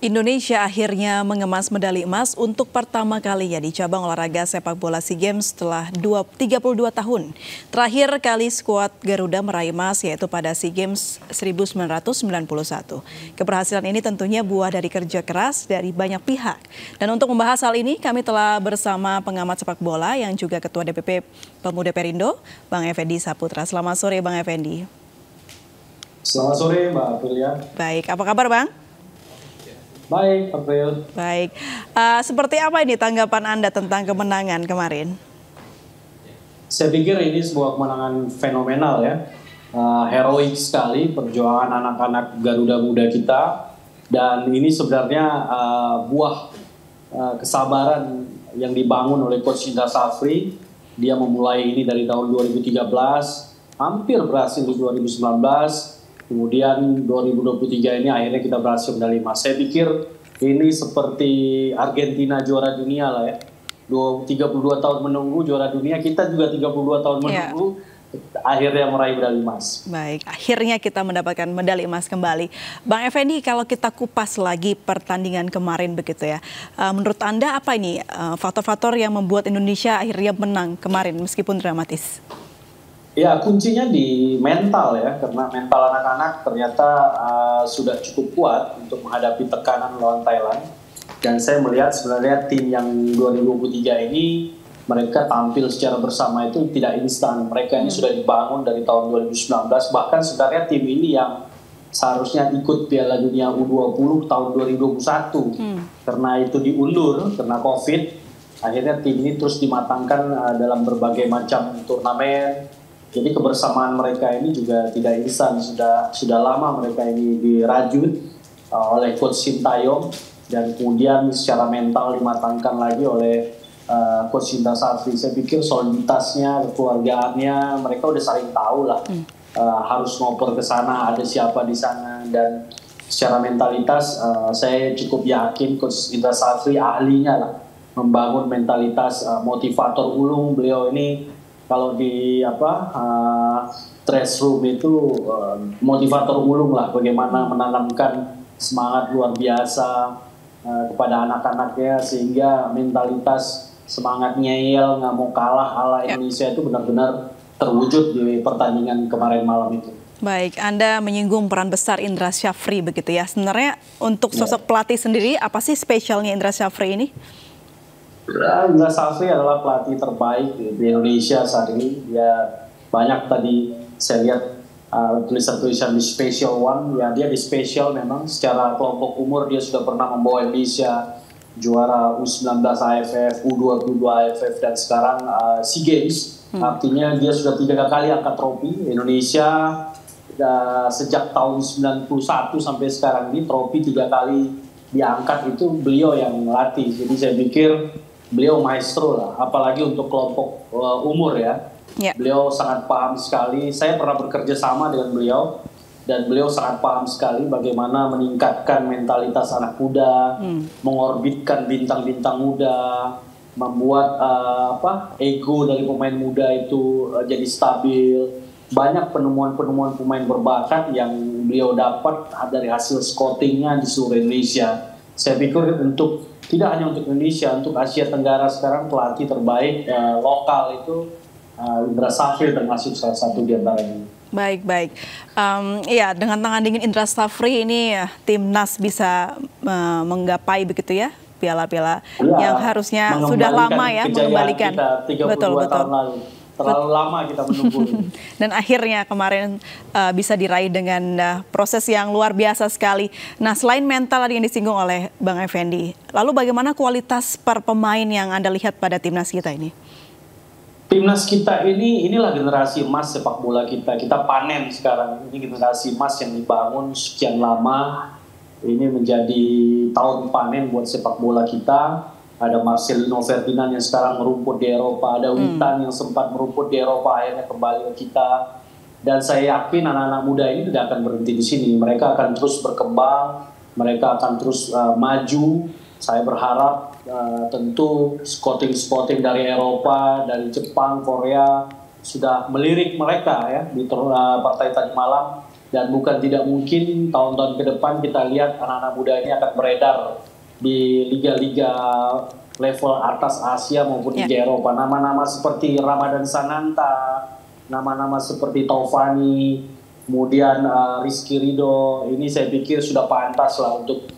Indonesia akhirnya mengemas medali emas untuk pertama kalinya di cabang olahraga sepak bola SEA Games setelah 32 tahun. Terakhir kali skuad Garuda meraih emas yaitu pada SEA Games 1991. Keberhasilan ini tentunya buah dari kerja keras dari banyak pihak. Dan untuk membahas hal ini kami telah bersama pengamat sepak bola yang juga Ketua DPP Pemuda Perindo, Bang Effendi Saputra. Selamat sore Bang Effendi. Selamat sore Mbak Aprilia. Baik, apa kabar Bang? Baik, April. Baik, seperti apa ini tanggapan Anda tentang kemenangan kemarin? Saya pikir ini sebuah kemenangan fenomenal ya. Heroik sekali perjuangan anak-anak Garuda Muda kita. Dan ini sebenarnya buah kesabaran yang dibangun oleh Coach Indra Safri. Dia memulai ini dari tahun 2013, hampir berhasil di 2019. Kemudian 2023 ini akhirnya kita berhasil medali emas. Saya pikir ini seperti Argentina juara dunia lah ya. 32 tahun menunggu juara dunia, kita juga 32 tahun menunggu, akhirnya meraih medali emas. Baik, akhirnya kita mendapatkan medali emas kembali. Bang Effendi, kalau kita kupas lagi pertandingan kemarin begitu ya, menurut Anda apa ini faktor-faktor yang membuat Indonesia akhirnya menang kemarin meskipun dramatis? Ya, kuncinya di mental ya, karena mental anak-anak ternyata sudah cukup kuat untuk menghadapi tekanan lawan Thailand. Dan saya melihat sebenarnya tim yang 2023 ini, mereka tampil secara bersama itu tidak instan. Mereka ini sudah dibangun dari tahun 2019, bahkan sebenarnya tim ini yang seharusnya ikut Piala Dunia U20 tahun 2021. Karena itu diundur, karena COVID, akhirnya tim ini terus dimatangkan dalam berbagai macam turnamen. Jadi kebersamaan mereka ini juga tidak instan, sudah lama mereka ini dirajut oleh Coach Sintayong dan kemudian secara mental dimatangkan lagi oleh Coach Indra Safri. Saya pikir soliditasnya, kekeluargaannya, mereka udah saling tahu lah harus ngoper ke sana, ada siapa di sana, dan secara mentalitas saya cukup yakin Coach Indra Safri ahlinya lah membangun mentalitas motivator ulung. Beliau ini kalau di dress room itu motivator ulung lah, bagaimana menanamkan semangat luar biasa kepada anak-anaknya sehingga mentalitas semangat ngeyel, nggak mau kalah ala Indonesia itu benar-benar terwujud di pertandingan kemarin malam itu. Baik, Anda menyinggung peran besar Indra Syafri begitu ya. Sebenarnya untuk sosok pelatih sendiri apa sih spesialnya Indra Syafri ini? Indra Safri adalah pelatih terbaik di Indonesia saat ini. Dia banyak tadi saya lihat tulisan-tulisan di Special One. Ya, dia di Special memang secara kelompok umur dia sudah pernah membawa Indonesia juara U19 AFF, U22 AFF dan sekarang SEA Games. Artinya dia sudah 3 kali angkat trofi Indonesia sejak tahun 91 sampai sekarang ini, trofi 3 kali diangkat itu beliau yang melatih. Jadi saya pikir beliau maestro lah, apalagi untuk kelompok umur ya. Beliau sangat paham sekali. Saya pernah bekerja sama dengan beliau dan beliau sangat paham sekali bagaimana meningkatkan mentalitas anak muda, mengorbitkan bintang-bintang muda, membuat ego dari pemain muda itu jadi stabil. Banyak penemuan-penemuan pemain berbakat yang beliau dapat dari hasil scoutingnya di seluruh Indonesia. Saya pikir tidak hanya untuk Indonesia, untuk Asia Tenggara sekarang pelatih terbaik lokal itu Indra Safri termasuk salah satu di antaranya. Baik. Iya, dengan tangan dingin Indra Safri ini timnas bisa menggapai begitu ya piala-piala yang harusnya sudah lama ya mengembalikan. Betul. Tahun lalu. Terlalu lama kita menunggu. Dan akhirnya kemarin bisa diraih dengan proses yang luar biasa sekali. Nah, selain mental tadi yang disinggung oleh Bang Effendi, lalu bagaimana kualitas per pemain yang Anda lihat pada timnas kita ini? Timnas kita inilah generasi emas sepak bola kita. Kita panen sekarang. Ini generasi emas yang dibangun sekian lama. Ini menjadi tahun panen buat sepak bola kita. Ada Marcelino Ferdinand yang sekarang merumput di Eropa, ada Witan yang sempat merumput di Eropa, akhirnya kembali ke kita. Dan saya yakin anak-anak muda ini tidak akan berhenti di sini. Mereka akan terus berkembang, mereka akan terus maju. Saya berharap tentu scouting dari Eropa, dari Jepang, Korea sudah melirik mereka ya di partai tadi malam. Dan bukan tidak mungkin tahun-tahun ke depan kita lihat anak-anak muda ini akan beredar di liga-liga level atas Asia maupun Liga Eropa. Nama-nama seperti Ramadan Sananta, nama-nama seperti Taufani, kemudian Rizky Ridho, ini saya pikir sudah pantas lah untuk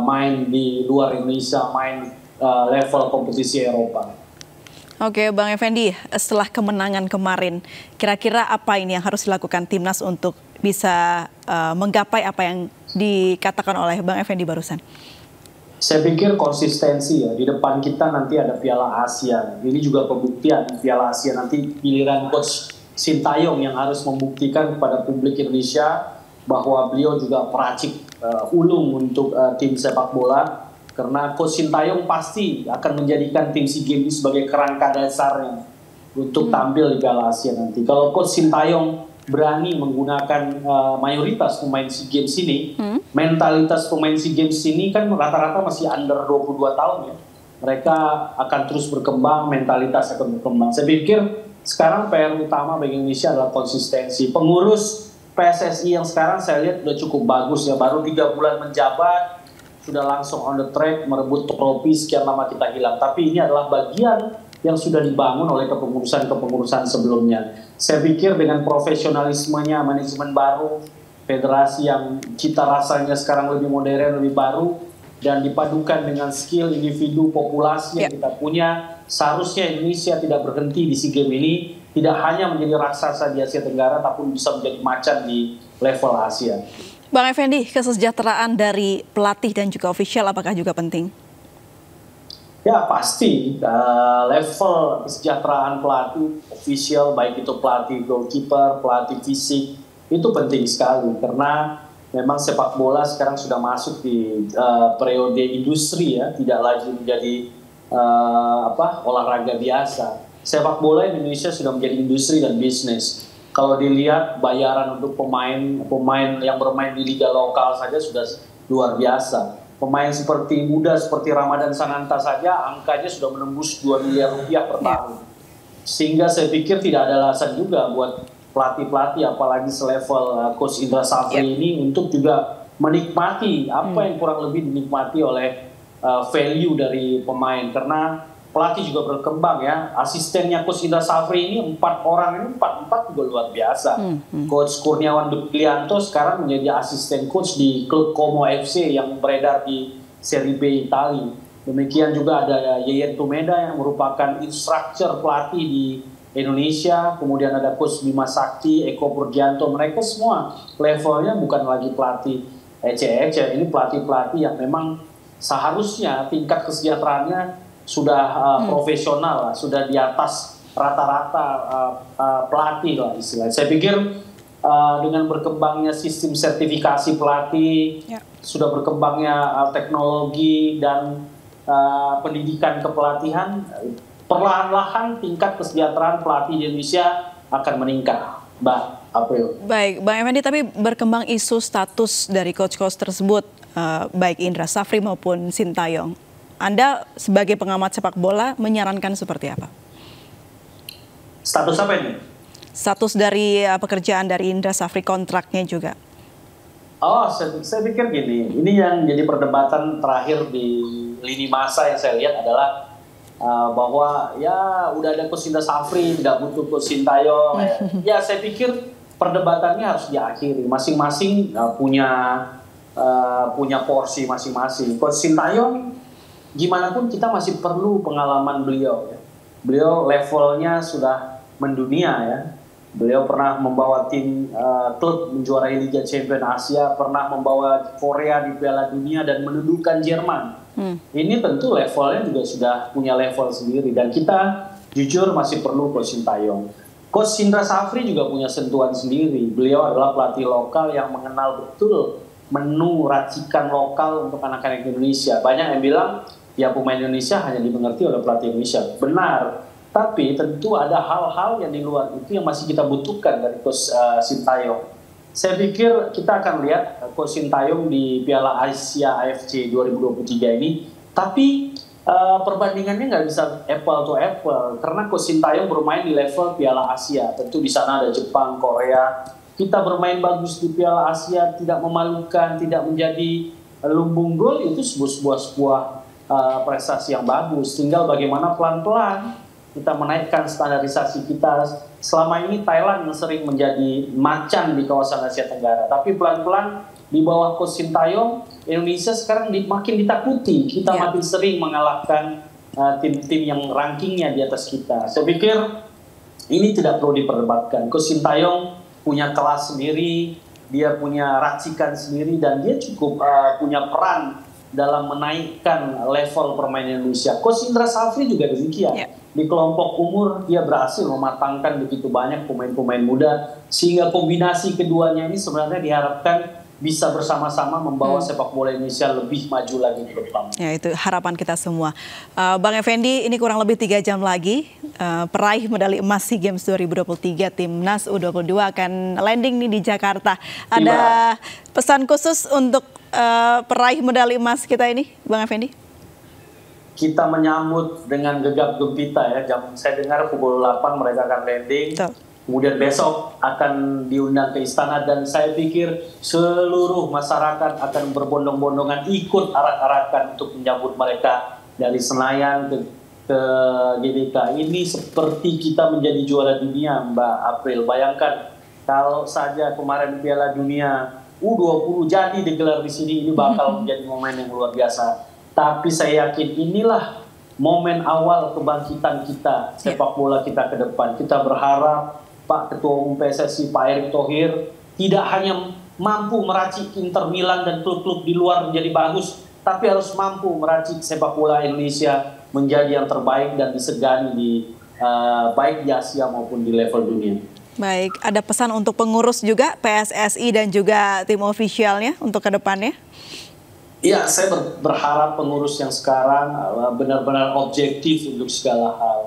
main di luar Indonesia, main level kompetisi Eropa. Oke, Bang Effendi, setelah kemenangan kemarin, kira-kira apa ini yang harus dilakukan timnas untuk bisa menggapai apa yang dikatakan oleh Bang Effendi barusan? Saya pikir konsistensi ya. Di depan kita nanti ada Piala Asia. Ini juga pembuktian Piala Asia, nanti giliran Coach Sintayong yang harus membuktikan kepada publik Indonesia bahwa beliau juga peracik ulung untuk tim sepak bola. Karena Coach Sintayong pasti akan menjadikan tim SEA Games sebagai kerangka dasarnya untuk tampil di Piala Asia nanti. Kalau Coach Sintayong berani menggunakan mayoritas pemain SEA Games ini, mentalitas pemain SEA Games ini kan rata-rata masih under 22 tahun ya. Mereka akan terus berkembang, mentalitas akan berkembang. Saya pikir sekarang PR utama bagi Indonesia adalah konsistensi. Pengurus PSSI yang sekarang saya lihat sudah cukup bagus ya, baru 3 bulan menjabat, sudah langsung on the track merebut trofi sekian lama kita hilang. Tapi ini adalah bagian yang sudah dibangun oleh kepengurusan-kepengurusan sebelumnya. Saya pikir dengan profesionalismenya, manajemen baru, federasi yang cita rasanya sekarang lebih modern, lebih baru, dan dipadukan dengan skill individu populasi yang kita punya, seharusnya Indonesia tidak berhenti di SEA Games ini, tidak hanya menjadi raksasa di Asia Tenggara, tapi bisa menjadi macan di level Asia. Bang Effendi, kesejahteraan dari pelatih dan juga ofisial apakah juga penting? Ya pasti, level kesejahteraan pelatih, ofisial, baik itu pelatih goalkeeper, pelatih fisik, itu penting sekali. Karena memang sepak bola sekarang sudah masuk di periode industri ya, tidak lagi menjadi olahraga biasa. Sepak bola Indonesia sudah menjadi industri dan bisnis. Kalau dilihat bayaran untuk pemain yang bermain di liga lokal saja sudah luar biasa. Pemain muda seperti Ramadan Sananta saja angkanya sudah menembus 2 miliar rupiah per tahun. Sehingga saya pikir tidak ada alasan juga buat pelatih-pelatih apalagi selevel Coach Indra Safri ini untuk juga menikmati apa yang kurang lebih dinikmati oleh value dari pemain. Karena pelatih juga berkembang ya. Asistennya Coach Indra Safri ini 4 orang ini 4 juga luar biasa. Coach Kurniawan Duplianto sekarang menjadi asisten coach di klub Como FC yang beredar di Serie B Italia. Demikian juga ada Yeyen Tumeda yang merupakan instruktur pelatih di Indonesia. Kemudian ada Coach Bima Sakti, Eko Purgianto. Mereka semua levelnya bukan lagi pelatih ece-ece. Ini pelatih-pelatih yang memang seharusnya tingkat kesejahteraannya sudah profesional lah, sudah di atas rata-rata pelatih lah istilahnya. Saya pikir dengan berkembangnya sistem sertifikasi pelatih, sudah berkembangnya teknologi dan pendidikan kepelatihan, perlahan-lahan tingkat kesejahteraan pelatih di Indonesia akan meningkat, Mbak April. Baik, Bang Effendi, tapi berkembang isu status dari coach-coach tersebut, baik Indra Safri maupun Sintayong. Anda sebagai pengamat sepak bola menyarankan seperti apa? Status apa ini? Status dari pekerjaan dari Indra Safri, kontraknya juga. Oh, saya pikir gini, ini yang jadi perdebatan terakhir di lini masa yang saya lihat adalah bahwa ya udah ada Coach Indra Safri, tidak butuh Coach Sintayong. Ya saya pikir perdebatannya harus diakhiri. Masing-masing punya porsi masing-masing. Coach Sintayong gimana pun kita masih perlu pengalaman beliau ya. Beliau levelnya sudah mendunia ya. Beliau pernah membawa tim klub menjuarai Liga Champions Asia, pernah membawa Korea di Piala Dunia dan menundukkan Jerman. Ini tentu levelnya juga sudah punya level sendiri dan kita jujur masih perlu Coach Sintayong. Coach Indra Safri juga punya sentuhan sendiri. Beliau adalah pelatih lokal yang mengenal betul menu racikan lokal untuk anak-anak Indonesia. Banyak yang bilang ya pemain Indonesia hanya dimengerti oleh pelatih Indonesia. Benar, tapi tentu ada hal-hal yang di luar itu yang masih kita butuhkan dari Coach Sintayong. Saya pikir kita akan lihat Coach Sintayong di Piala Asia AFC 2023 ini, tapi perbandingannya nggak bisa apple to apple karena Coach Sintayong bermain di level Piala Asia. Tentu di sana ada Jepang, Korea, kita bermain bagus di Piala Asia, tidak memalukan, tidak menjadi lumbung gol, itu sebuah prestasi yang bagus. Tinggal bagaimana pelan-pelan kita menaikkan standarisasi kita. Selama ini Thailand yang sering menjadi macan di kawasan Asia Tenggara, tapi pelan-pelan di bawah Coach Sintayong, Indonesia sekarang makin ditakuti. Kita makin sering mengalahkan tim-tim yang rankingnya di atas kita. Saya pikir ini tidak perlu diperdebatkan. Coach Sintayong punya kelas sendiri, dia punya racikan sendiri, dan dia cukup punya peran dalam menaikkan level permainan Indonesia. Coach Indra Safri juga demikian. Di kelompok umur dia berhasil mematangkan begitu banyak pemain-pemain muda, sehingga kombinasi keduanya ini sebenarnya diharapkan bisa bersama-sama membawa sepak bola Indonesia lebih maju lagi ke depan. Ya, itu harapan kita semua. Bang Effendi, ini kurang lebih 3 jam lagi peraih medali emas SEA Games 2023 Timnas U22 akan landing nih di Jakarta. Ada pesan khusus untuk peraih medali emas kita ini, Bang Effendi? Kita menyambut dengan gegap gempita ya. Saya dengar pukul 8 mereka akan landing. Kemudian besok akan diundang ke istana, dan saya pikir seluruh masyarakat akan berbondong-bondongan ikut arak-arakan untuk menyambut mereka dari Senayan ke GBK. Ini seperti kita menjadi juara dunia, Mbak April. Bayangkan kalau saja kemarin Piala Dunia U20 jadi digelar di sini, ini bakal menjadi momen yang luar biasa. Tapi saya yakin inilah momen awal kebangkitan kita, sepak bola kita ke depan. Kita berharap Pak Ketua Umum PSSI, Pak Erick Thohir, tidak hanya mampu meracik Inter Milan dan klub-klub di luar menjadi bagus, tapi harus mampu meracik sepak bola Indonesia menjadi yang terbaik dan disegani baik di Asia maupun di level dunia. Baik, ada pesan untuk pengurus juga PSSI dan juga tim ofisialnya untuk ke depannya? Ya, saya berharap pengurus yang sekarang benar-benar objektif untuk segala hal.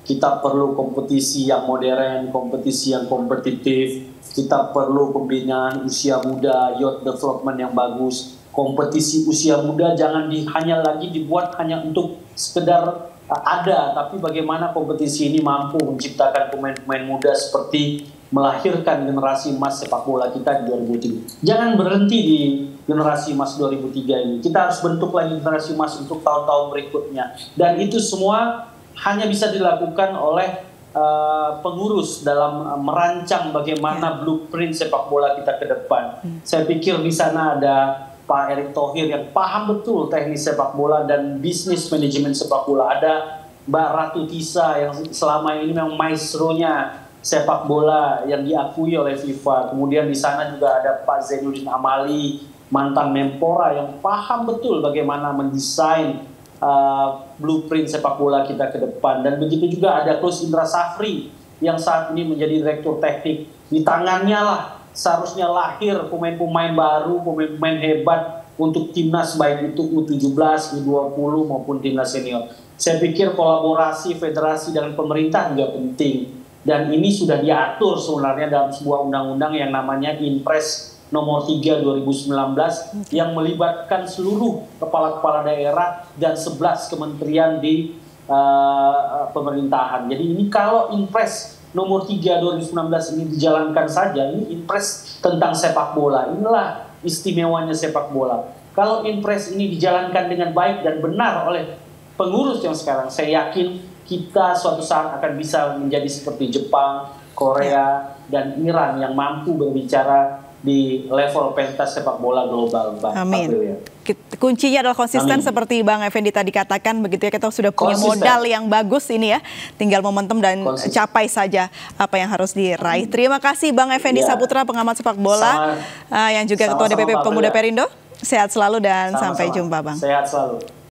Kita perlu kompetisi yang modern, kompetisi yang kompetitif. Kita perlu pembinaan usia muda, youth development yang bagus. Kompetisi usia muda jangan hanya lagi dibuat hanya untuk sekedar ada, tapi bagaimana kompetisi ini mampu menciptakan pemain-pemain muda seperti melahirkan generasi emas sepak bola kita di 2003. Jangan berhenti di generasi emas 2003 ini. Kita harus bentuk lagi generasi emas untuk tahun-tahun berikutnya. Dan itu semua hanya bisa dilakukan oleh pengurus dalam merancang bagaimana blueprint sepak bola kita ke depan. Saya pikir di sana ada Pak Erick Thohir yang paham betul teknis sepak bola dan bisnis manajemen sepak bola. Ada Mbak Ratu Tisa yang selama ini memang maestronya sepak bola yang diakui oleh FIFA. Kemudian di sana juga ada Pak Zainuddin Amali, mantan Menpora, yang paham betul bagaimana mendesain blueprint sepak bola kita ke depan. Dan begitu juga ada Coach Indra Safri yang saat ini menjadi direktur teknik. Di tangannya lah seharusnya lahir pemain-pemain baru, pemain-pemain hebat untuk timnas, baik itu U17, U20 maupun timnas senior. Saya pikir kolaborasi federasi dengan pemerintah juga penting. Dan ini sudah diatur sebenarnya dalam sebuah undang-undang yang namanya Inpres nomor 3 2019 yang melibatkan seluruh kepala-kepala daerah dan 11 kementerian di pemerintahan. Jadi ini kalau Inpres nomor 3 2019 ini dijalankan saja, ini Inpres tentang sepak bola. Inilah istimewanya sepak bola. Kalau Inpres ini dijalankan dengan baik dan benar oleh pengurus yang sekarang, saya yakin kita suatu saat akan bisa menjadi seperti Jepang, Korea, dan Iran yang mampu berbicara di level pentas sepak bola global. Amin. Kuncinya adalah konsisten. Amin. Seperti Bang Effendi tadi katakan, begitu ya, kita sudah punya modal yang bagus ini ya, tinggal momentum dan capai saja apa yang harus diraih. Terima kasih Bang Effendi Saputra, pengamat sepak bola, yang juga Ketua DPP Pemuda Perindo. Sehat selalu dan sampai jumpa Bang. Sehat selalu.